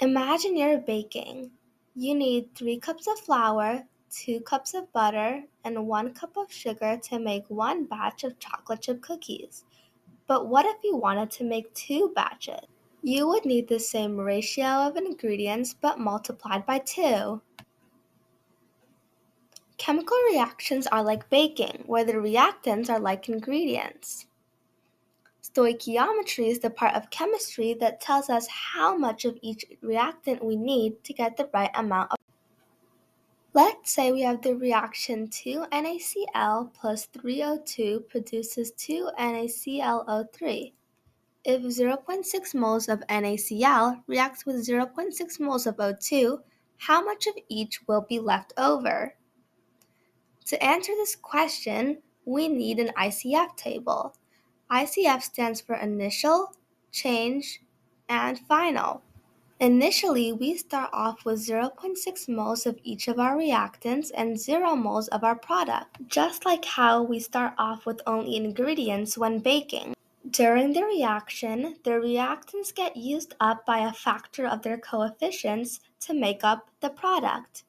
Imagine you're baking. You need 3 cups of flour, 2 cups of butter, and 1 cup of sugar to make one batch of chocolate chip cookies. But what if you wanted to make 2 batches? You would need the same ratio of ingredients but multiplied by 2. Chemical reactions are like baking, where the reactants are like ingredients. Stoichiometry is the part of chemistry that tells us how much of each reactant we need to get the right amount of. Let's say we have the reaction 2NaCl plus 3O2 produces 2NaClO3. If 0.6 moles of NaCl reacts with 0.6 moles of O2, how much of each will be left over? To answer this question, we need an ICF table. ICF stands for initial, change, and final. Initially, we start off with 0.6 moles of each of our reactants and 0 moles of our product, just like how we start off with only ingredients when baking. During the reaction, the reactants get used up by a factor of their coefficients to make up the product.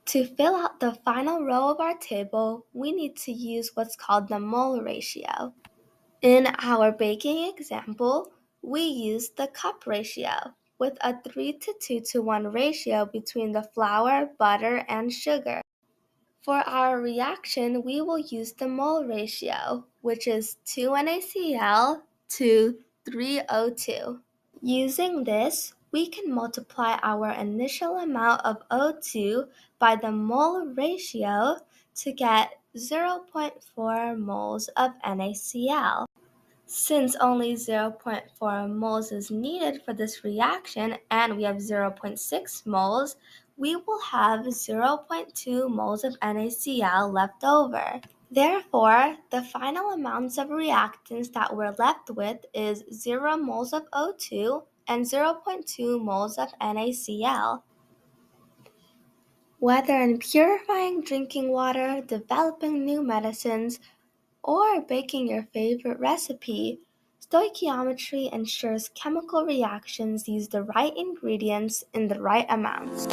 To fill out the final row of our table, we need to use what's called the mole ratio. In our baking example, we used the cup ratio with a 3 to 2 to 1 ratio between the flour, butter, and sugar. For our reaction, we will use the mole ratio, which is 2NaCl to 3O2. Using this, we can multiply our initial amount of O2 by the mole ratio to get 0.4 moles of NaCl. Since only 0.4 moles is needed for this reaction and we have 0.6 moles, we will have 0.2 moles of NaCl left over. Therefore, the final amounts of reactants that we're left with is 0 moles of O2 and 0.2 moles of NaCl. Whether in purifying drinking water, developing new medicines, or baking your favorite recipe, stoichiometry ensures chemical reactions use the right ingredients in the right amounts.